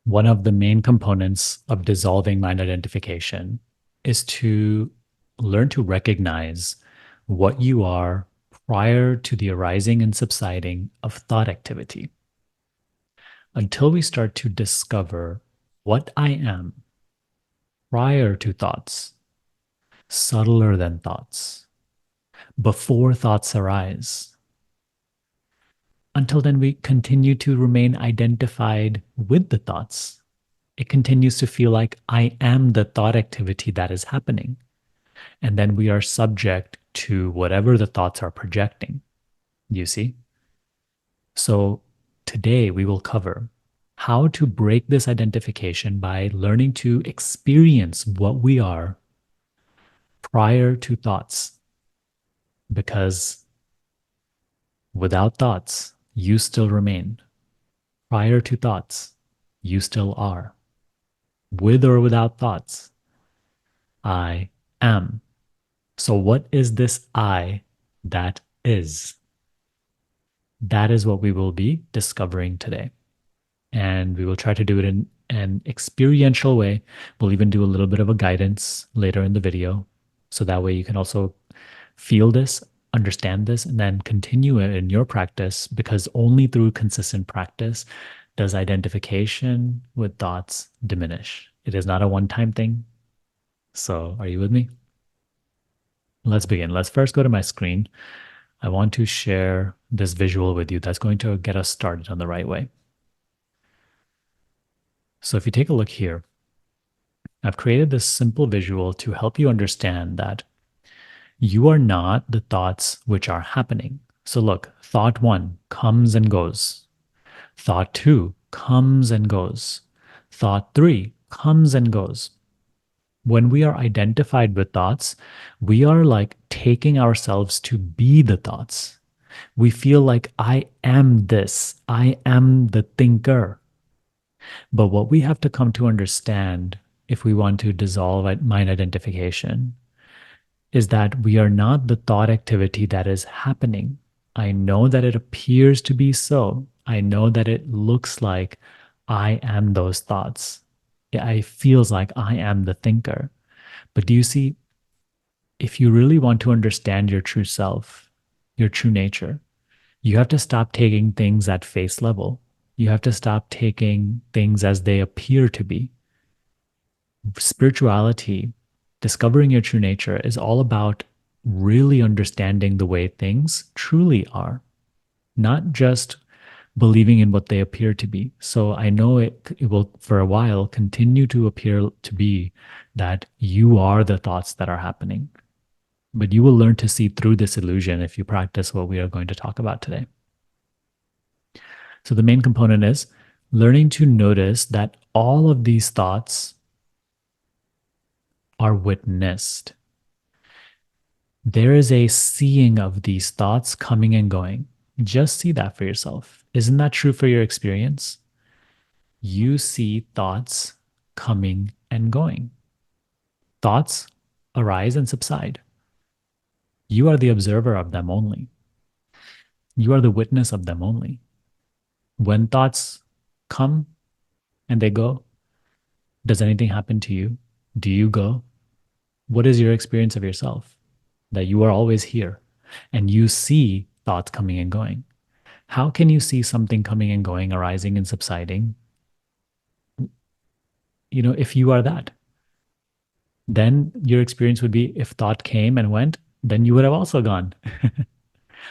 One of the main components of dissolving mind identification is to learn to recognize what you are prior to the arising and subsiding of thought activity. Until we start to discover what I am prior to thoughts, subtler than thoughts, before thoughts arise, until then we continue to remain identified with the thoughts. It continues to feel like I am the thought activity that is happening. And then we are subject to whatever the thoughts are projecting. You see? So today we will cover how to break this identification by learning to experience what we are prior to thoughts. Because without thoughts, you still remain. Prior to thoughts, you still are. With or without thoughts, I am. So, what is this I that is? That is what we will be discovering today. And we will try to do it in an experiential way. We'll even do a little bit of a guidance later in the video. So that way you can also feel this, understand this, and then continue it in your practice, because only through consistent practice does identification with thoughts diminish. It is not a one time thing. So, are you with me? Let's begin. Let's first go to my screen. I want to share this visual with you that's going to get us started on the right way. So, if you take a look here, I've created this simple visual to help you understand that you are not the thoughts which are happening. So, look, thought one comes and goes. Thought two comes and goes. Thought three comes and goes. When we are identified with thoughts, we are like taking ourselves to be the thoughts. We feel like I am this, I am the thinker. But what we have to come to understand if we want to dissolve mind identification is that we are not the thought activity that is happening. I know that it appears to be so. I know that it looks like I am those thoughts. It feels like I am the thinker. But do you see, if you really want to understand your true self, your true nature, you have to stop taking things at face level. You have to stop taking things as they appear to be. Spirituality, discovering your true nature, is all about really understanding the way things truly are, not just believing in what they appear to be. So I know it will, for a while, continue to appear to be that you are the thoughts that are happening. But you will learn to see through this illusion if you practice what we are going to talk about today. So the main component is learning to notice that all of these thoughts are witnessed. There is a seeing of these thoughts coming and going. Just see that for yourself. Isn't that true for your experience? You see thoughts coming and going. Thoughts arise and subside. You are the observer of them only. You are the witness of them only. When thoughts come and they go, does anything happen to you? Do you go? What is your experience of yourself? That you are always here and you see thoughts coming and going. How can you see something coming and going, arising and subsiding? If you are that, then your experience would be, if thought came and went, then you would have also gone.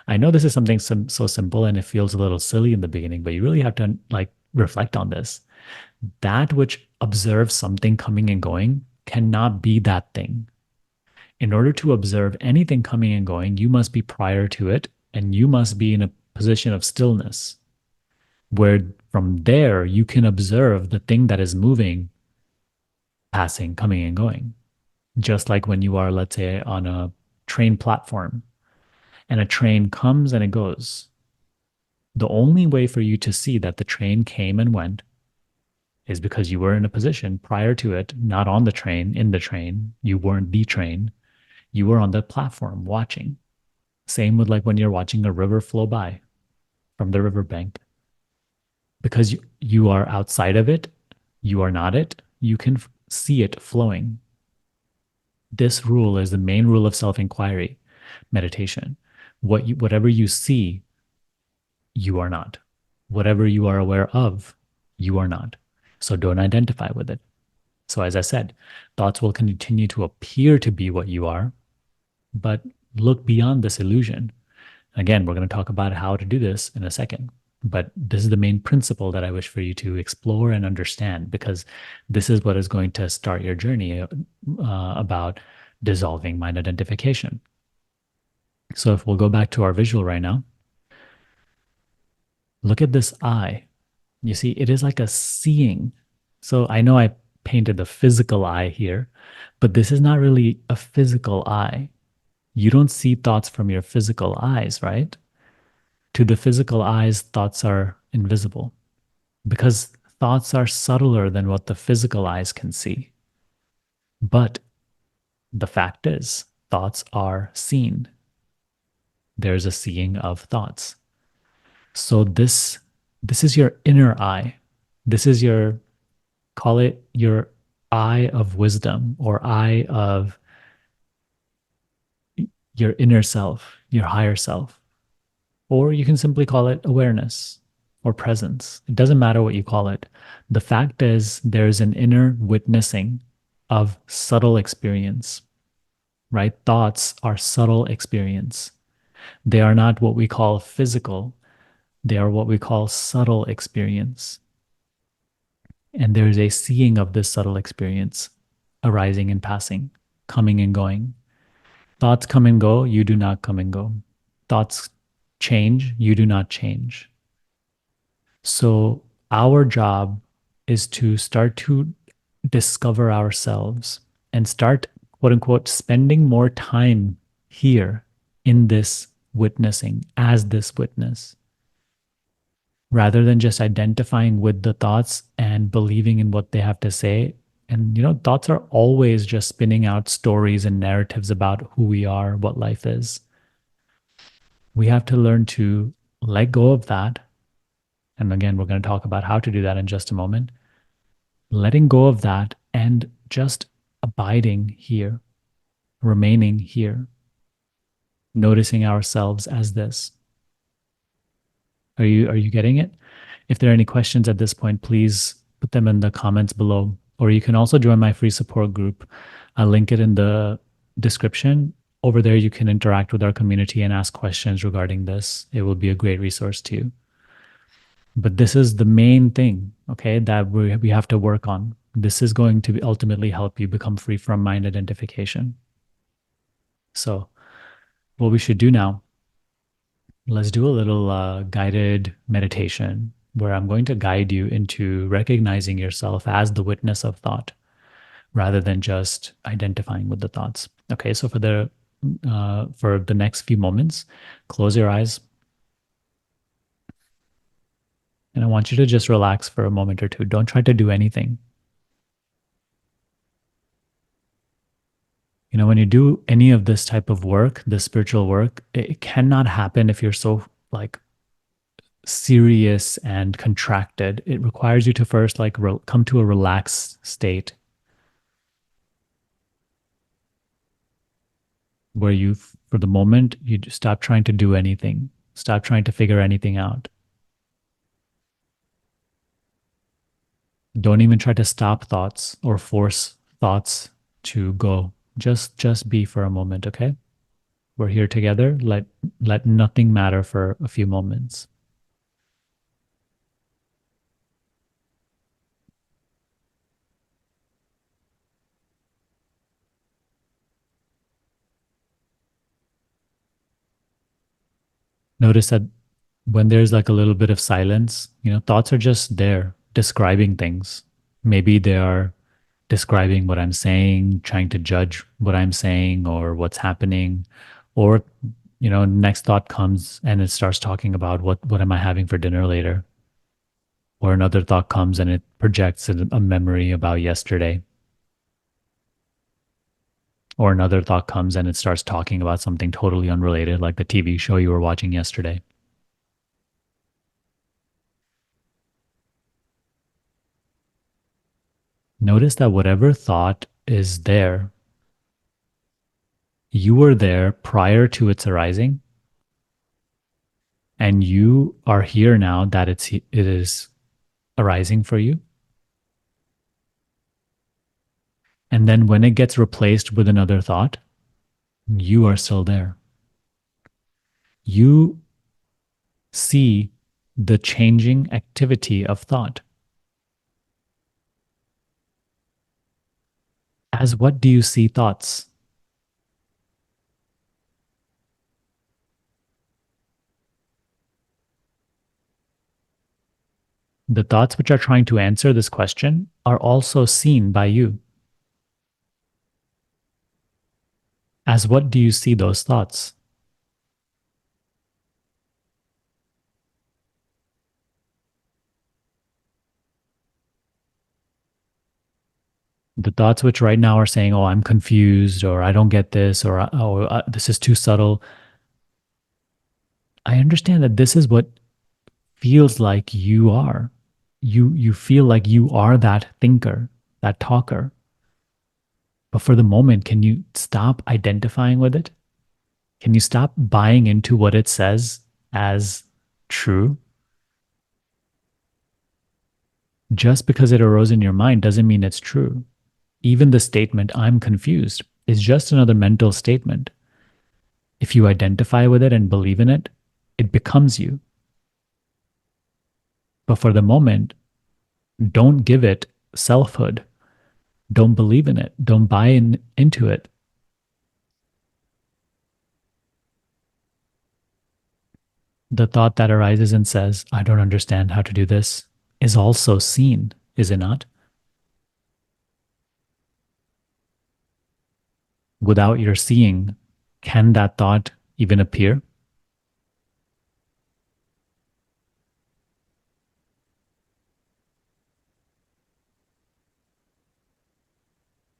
I know this is something so simple and it feels a little silly in the beginning, but you really have to reflect on this. That which observes something coming and going cannot be that thing. In order to observe anything coming and going, you must be prior to it, and you must be in a position of stillness, where from there you can observe the thing that is moving, passing, coming and going. Just like when you are, let's say, on a train platform and a train comes and it goes. The only way for you to see that the train came and went is because you were in a position prior to it, not on the train, in the train. You weren't the train. You were on the platform watching. Same with like when you're watching a river flow by from the riverbank. Because you are outside of it, You are not it. You can see it flowing. This rule is the main rule of self-inquiry meditation. Whatever you see, you are not. Whatever you are aware of, you are not. So don't identify with it. So as I said, thoughts will continue to appear to be what you are, but look beyond this illusion. Again, we're going to talk about how to do this in a second. But this is the main principle that I wish for you to explore and understand, because this is what is going to start your journey about dissolving mind identification. So if we'll go back to our visual right now, look at this eye. You see, it is like a seeing. So I know I painted the physical eye here, but this is not really a physical eye. You don't see thoughts from your physical eyes, right? To the physical eyes, thoughts are invisible because thoughts are subtler than what the physical eyes can see. But the fact is, thoughts are seen. There's a seeing of thoughts. So this is your inner eye. This is your, call it your eye of wisdom or eye of your inner self, your higher self. Or you can simply call it awareness or presence. It doesn't matter what you call it. The fact is, there's an inner witnessing of subtle experience, right? Thoughts are subtle experience. They are not what we call physical, they are what we call subtle experience. And there's a seeing of this subtle experience arising and passing, coming and going. Thoughts come and go, you do not come and go. Thoughts change, you do not change. So, our job is to start to discover ourselves and start, quote unquote, spending more time here in this witnessing as this witness, rather than just identifying with the thoughts and believing in what they have to say. And, thoughts are always just spinning out stories and narratives about who we are, what life is. We have to learn to let go of that. And again, we're going to talk about how to do that in just a moment. Letting go of that and just abiding here, remaining here, noticing ourselves as this. Are you getting it? If there are any questions at this point, please put them in the comments below. Or you can also join my free support group. I'll link it in the description. Over there, you can interact with our community and ask questions regarding this. It will be a great resource to you. But this is the main thing, okay, that we have to work on. This is going to ultimately help you become free from mind identification. So what we should do now, let's do a little guided meditation where I'm going to guide you into recognizing yourself as the witness of thought rather than just identifying with the thoughts. Okay, so for the next few moments, close your eyes. And I want you to just relax for a moment or two. Don't try to do anything. When you do any of this type of work, this spiritual work, it cannot happen if you're so like serious and contracted. It requires you to first like come to a relaxed state where you, for the moment, you just stop trying to do anything. Stop trying to figure anything out. Don't even try to stop thoughts or force thoughts to go. Just be for a moment, okay? We're here together. Let nothing matter for a few moments. Notice that when there's like a little bit of silence, thoughts are just there describing things. Maybe they are describing what I'm saying, trying to judge what I'm saying or what's happening. Or, next thought comes and it starts talking about what am I having for dinner later? Or another thought comes and it projects a memory about yesterday. Or another thought comes and it starts talking about something totally unrelated, like the TV show you were watching yesterday. Notice that whatever thought is there, you were there prior to its arising, and you are here now that it is arising for you. And then when it gets replaced with another thought, you are still there. You see the changing activity of thought. As what do you see thoughts? The thoughts which are trying to answer this question are also seen by you. As what do you see those thoughts? The thoughts which right now are saying, oh, I'm confused, or I don't get this, or oh, this is too subtle. I understand that this is what feels like you are. You feel like you are that thinker, that talker. But for the moment, can you stop identifying with it? Can you stop buying into what it says as true? Just because it arose in your mind doesn't mean it's true. Even the statement, I'm confused, is just another mental statement. If you identify with it and believe in it, it becomes you. But for the moment, don't give it selfhood. Don't believe in it. Don't buy into it. The thought that arises and says, I don't understand how to do this, is also seen, is it not? Without your seeing, can that thought even appear?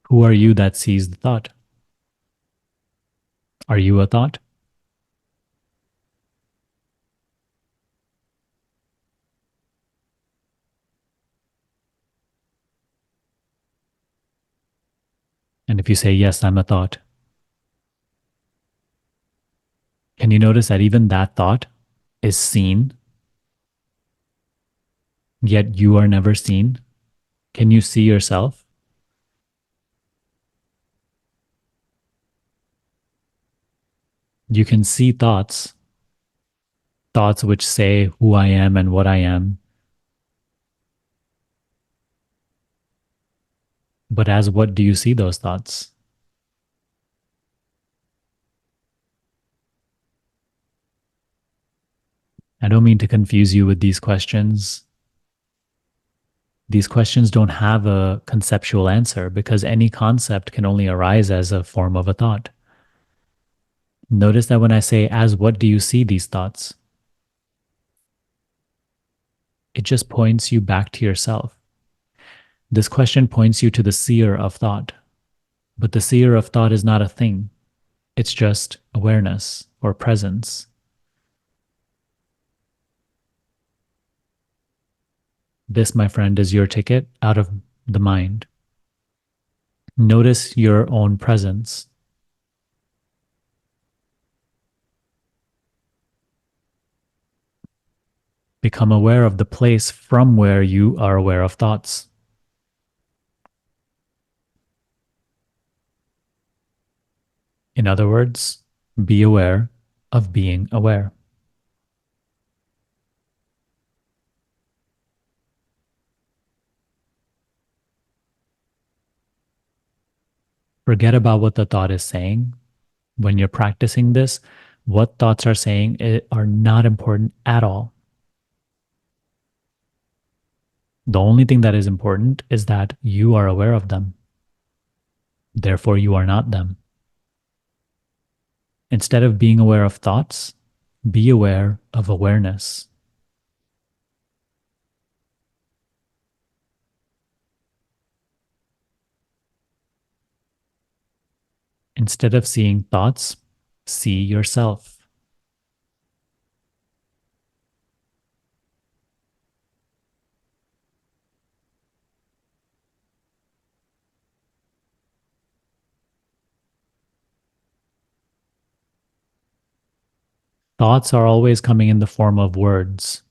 Who are you that sees the thought? Are you a thought? And if you say, yes, I'm a thought, can you notice that even that thought is seen, yet you are never seen? Can you see yourself? You can see thoughts, thoughts which say who I am and what I am. But as what do you see those thoughts? I don't mean to confuse you with these questions. These questions don't have a conceptual answer because any concept can only arise as a form of a thought. Notice that when I say, as what do you see these thoughts? It just points you back to yourself. This question points you to the seer of thought. But the seer of thought is not a thing, it's just awareness or presence. This, my friend, is your ticket out of the mind. Notice your own presence. Become aware of the place from where you are aware of thoughts. In other words, be aware of being aware. Forget about what the thought is saying. When you're practicing this, what thoughts are saying are not important at all. The only thing that is important is that you are aware of them. Therefore, you are not them. Instead of being aware of thoughts, be aware of awareness. Instead of seeing thoughts, see yourself. Thoughts are always coming in the form of words,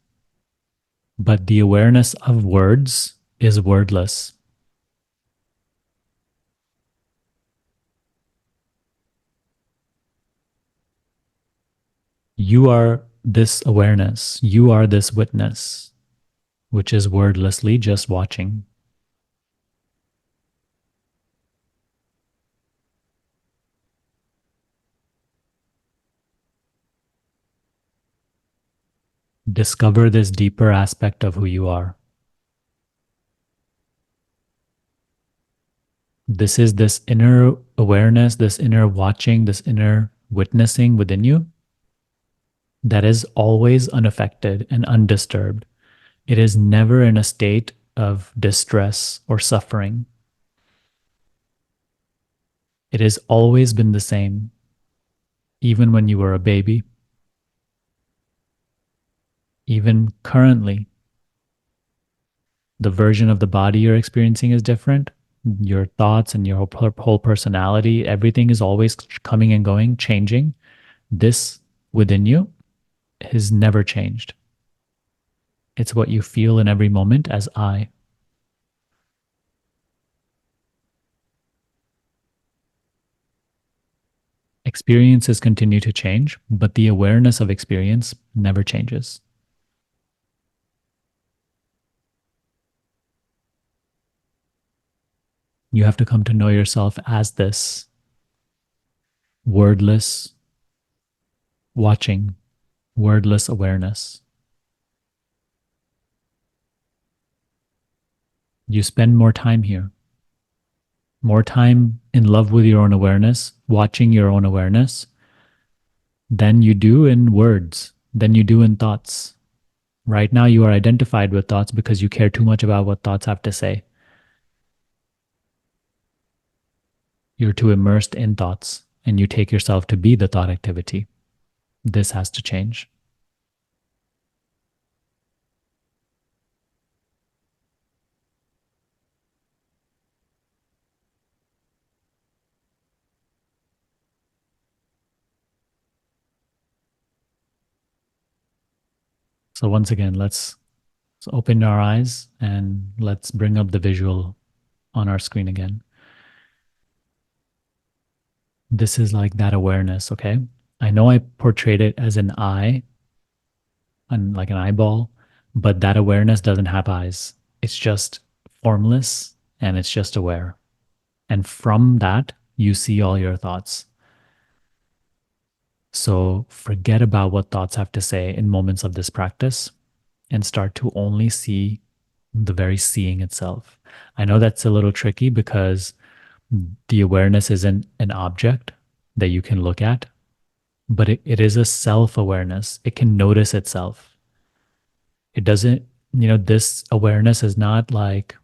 but the awareness of words is wordless. You are this awareness. You are this witness, which is wordlessly just watching. Discover this deeper aspect of who you are. This is this inner awareness, this inner watching, this inner witnessing within you that is always unaffected and undisturbed. It is never in a state of distress or suffering. It has always been the same, even when you were a baby, even currently. The version of the body you're experiencing is different. Your thoughts and your whole personality, everything is always coming and going, changing. This within you has never changed. It's what you feel in every moment as I. Experiences continue to change, but the awareness of experience never changes. You have to come to know yourself as this wordless watching, wordless awareness. You spend more time here, more time in love with your own awareness, watching your own awareness, than you do in words, than you do in thoughts. Right now, you are identified with thoughts because you care too much about what thoughts have to say. You're too immersed in thoughts and you take yourself to be the thought activity. This has to change. So, once again, let's open our eyes and let's bring up the visual on our screen again. This is like that awareness, okay? I know I portrayed it as an eye and like an eyeball, but that awareness doesn't have eyes. It's just formless and it's just aware. And from that, you see all your thoughts. So forget about what thoughts have to say in moments of this practice and start to only see the very seeing itself. I know that's a little tricky because the awareness isn't an object that you can look at, but it is a self awareness. It can notice itself. It doesn't, this awareness is not like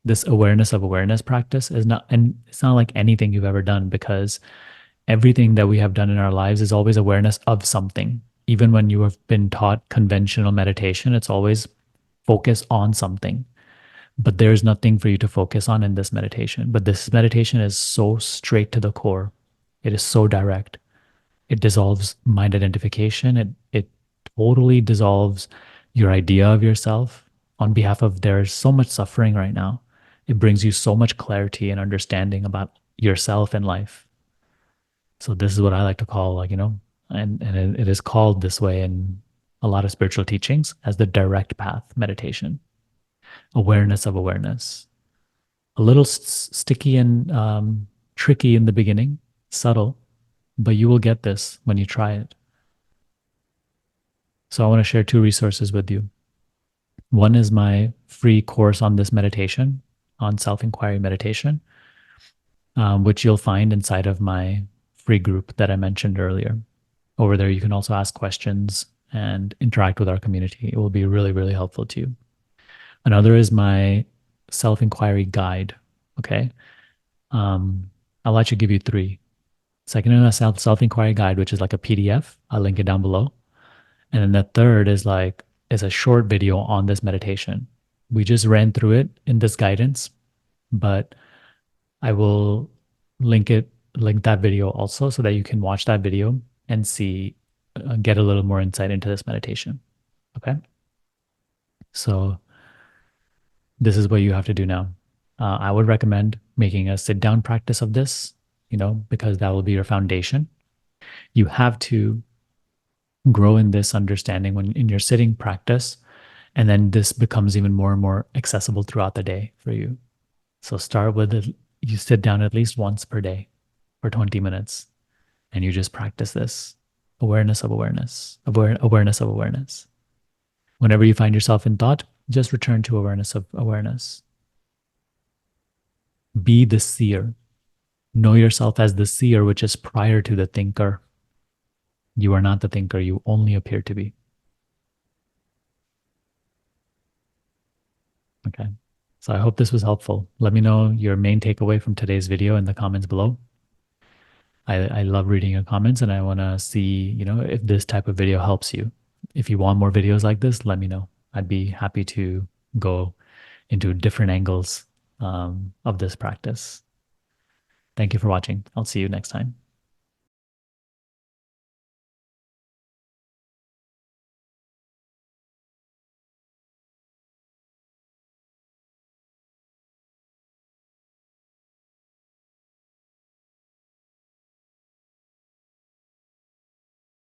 this awareness of awareness practice is not, and it's not like anything you've ever done because everything that we have done in our lives is always awareness of something. Even when you have been taught conventional meditation, it's always focus on something. But there's nothing for you to focus on in this meditation. But this meditation is so straight to the core. It is so direct. It dissolves mind identification. It totally dissolves your idea of yourself on behalf of there's so much suffering right now. It brings you so much clarity and understanding about yourself and life. So this is what I like to call and it is called this way in a lot of spiritual teachings as the direct path meditation, awareness of awareness. A little sticky and tricky in the beginning, subtle, but you will get this when you try it. So I want to share two resources with you. One is my free course on this meditation, on self-inquiry meditation, which you'll find inside of my free group that I mentioned earlier. Over there, you can also ask questions and interact with our community. It will be really, really helpful to you. Another is my self-inquiry guide. Okay. I'll let you give you three. Second is a self-inquiry guide, which is like a PDF. I'll link it down below. And then the third is a short video on this meditation. We just ran through it in this guidance, but I will link that video also so that you can watch that video and see get a little more insight into this meditation. Okay. So this is what you have to do now. I would recommend making a sit down practice of this, because that will be your foundation. You have to grow in this understanding when in your sitting practice, and then this becomes even more and more accessible throughout the day for you. So start with you sit down at least once per day for 20 minutes, and you just practice this awareness of awareness, awareness of awareness. Whenever you find yourself in thought, just return to awareness of awareness. Be the seer. Know yourself as the seer, which is prior to the thinker. You are not the thinker, you only appear to be. Okay. So I hope this was helpful. Let me know your main takeaway from today's video in the comments below. I love reading your comments, and I want to see, if this type of video helps you. If you want more videos like this, let me know. I'd be happy to go into different angles of this practice. Thank you for watching. I'll see you next time.